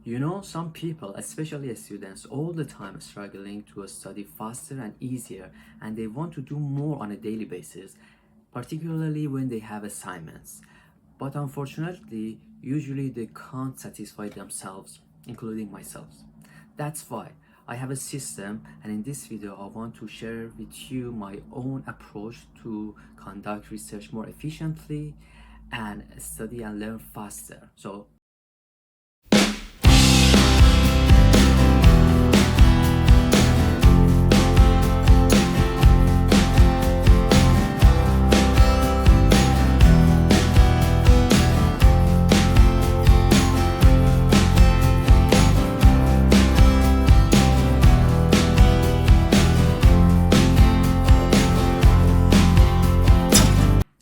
You know, some people, especially students, all the time struggling to study faster and easier, and they want to do more on a daily basis, particularly when they have assignments. But unfortunately, usually they can't satisfy themselves, including myself. That's why I have a system, and in this video I want to share with you my own approach to conduct research more efficiently and study and learn faster. So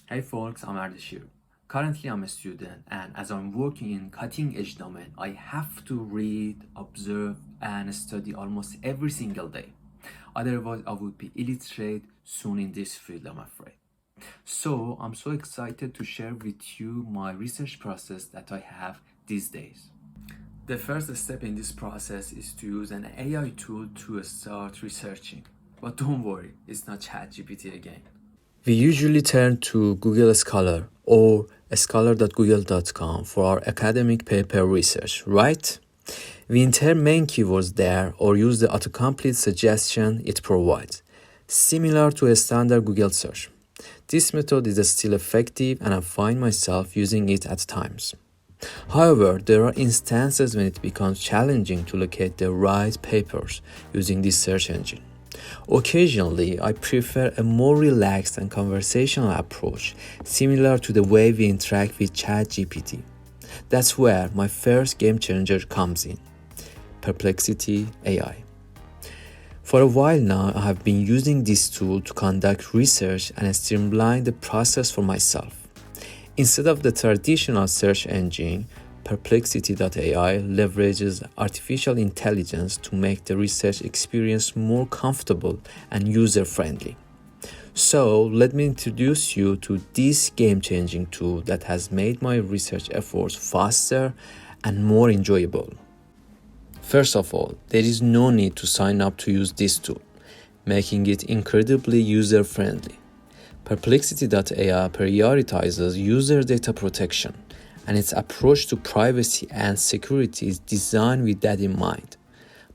hey folks, I'm Ardeshir. Currently I'm a student, and as I'm working in cutting edge domain, I have to read, observe and study almost every single day. Otherwise I would be illiterate soon in this field, I'm afraid. So I'm so excited to share with you my research process that I have these days. The first step in this process is to use an AI tool to start researching. But don't worry, it's not ChatGPT again. We usually turn to Google Scholar or scholar.google.com for our academic paper research, right? We enter main keywords there or use the autocomplete suggestion it provides, similar to a standard Google search. This method is still effective and I find myself using it at times. However, there are instances when it becomes challenging to locate the right papers using this search engine. Occasionally, I prefer a more relaxed and conversational approach, similar to the way we interact with ChatGPT. That's where my first game changer comes in, Perplexity AI. For a while now, I have been using this tool to conduct research and streamline the process for myself. Instead of the traditional search engine, Perplexity.ai leverages artificial intelligence to make the research experience more comfortable and user-friendly. So, let me introduce you to this game-changing tool that has made my research efforts faster and more enjoyable. First of all, there is no need to sign up to use this tool, making it incredibly user-friendly. Perplexity.ai prioritizes user data protection, and its approach to privacy and security is designed with that in mind.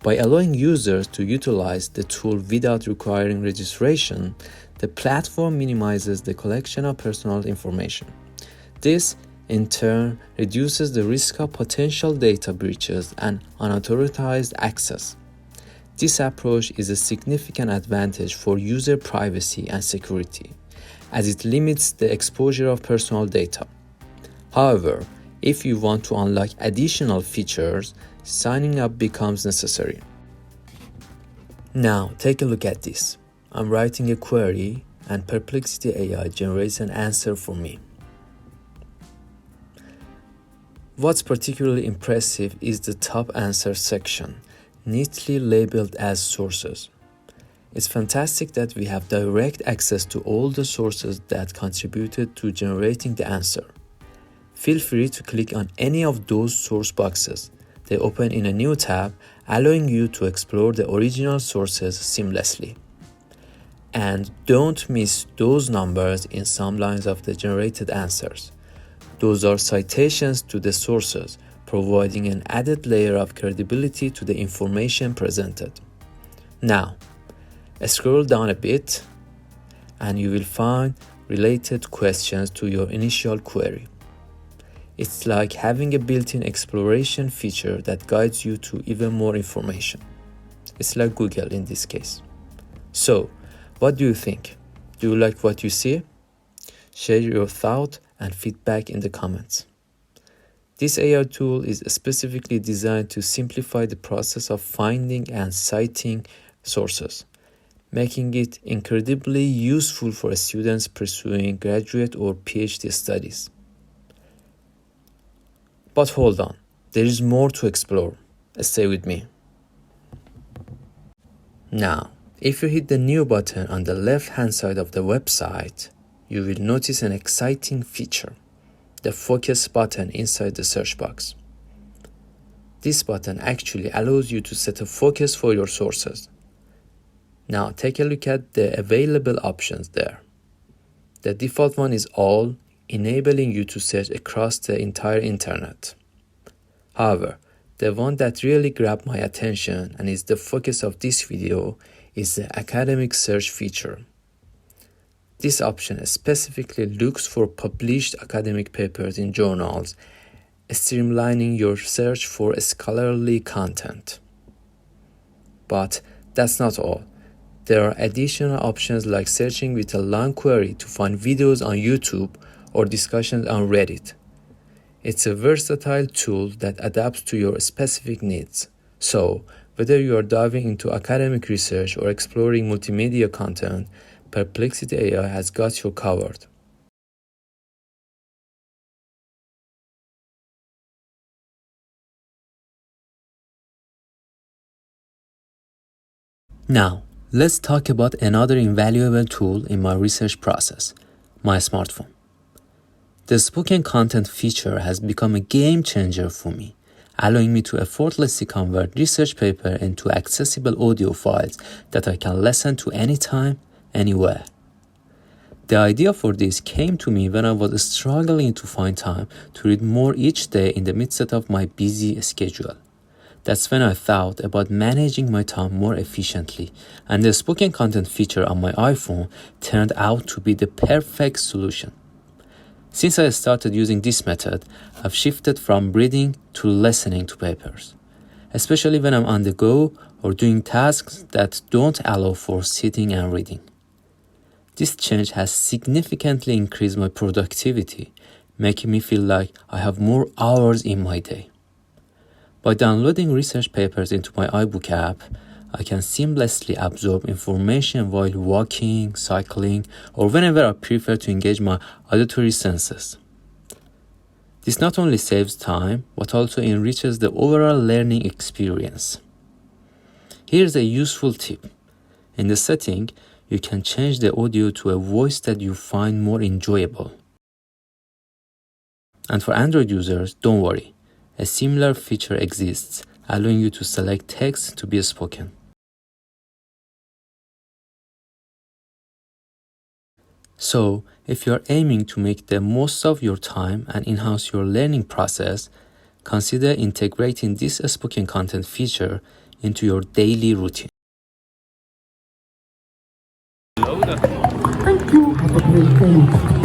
By allowing users to utilize the tool without requiring registration, the platform minimizes the collection of personal information. This, in turn, reduces the risk of potential data breaches and unauthorized access. This approach is a significant advantage for user privacy and security, as it limits the exposure of personal data. However, if you want to unlock additional features, signing up becomes necessary. Now, take a look at this. I'm writing a query and Perplexity AI generates an answer for me. What's particularly impressive is the top answer section, neatly labeled as sources. It's fantastic that we have direct access to all the sources that contributed to generating the answer. Feel free to click on any of those source boxes. They open in a new tab, allowing you to explore the original sources seamlessly. And don't miss those numbers in some lines of the generated answers. Those are citations to the sources, providing an added layer of credibility to the information presented. Now, scroll down a bit, and you will find related questions to your initial query. It's like having a built-in exploration feature that guides you to even more information. It's like Google in this case. So, what do you think? Do you like what you see? Share your thought and feedback in the comments. This AI tool is specifically designed to simplify the process of finding and citing sources, making it incredibly useful for students pursuing graduate or PhD studies. But hold on, there is more to explore. Stay with me. Now, if you hit the new button on the left-hand side of the website, you will notice an exciting feature, the focus button inside the search box. This button actually allows you to set a focus for your sources. Now take a look at the available options there. The default one is all, enabling you to search across the entire internet. However, the one that really grabbed my attention and is the focus of this video is the academic search feature. This option specifically looks for published academic papers in journals, streamlining your search for scholarly content. But that's not all. There are additional options like searching with a long query to find videos on YouTube or discussions on Reddit. It's a versatile tool that adapts to your specific needs. So, whether you are diving into academic research or exploring multimedia content, Perplexity AI has got you covered. Now, let's talk about another invaluable tool in my research process, my smartphone. The spoken content feature has become a game changer for me, allowing me to effortlessly convert research paper into accessible audio files that I can listen to anytime, anywhere. The idea for this came to me when I was struggling to find time to read more each day in the midst of my busy schedule. That's when I thought about managing my time more efficiently, and the spoken content feature on my iPhone turned out to be the perfect solution. Since I started using this method, I've shifted from reading to listening to papers, especially when I'm on the go or doing tasks that don't allow for sitting and reading. This change has significantly increased my productivity, making me feel like I have more hours in my day. By downloading research papers into my iBook app, I can seamlessly absorb information while walking, cycling, or whenever I prefer to engage my auditory senses. This not only saves time, but also enriches the overall learning experience. Here's a useful tip. In the setting, you can change the audio to a voice that you find more enjoyable. And for Android users, don't worry. A similar feature exists, allowing you to select text to be spoken. So, if you are aiming to make the most of your time and enhance your learning process, consider integrating this spoken content feature into your daily routine. Thank you. Have a great day.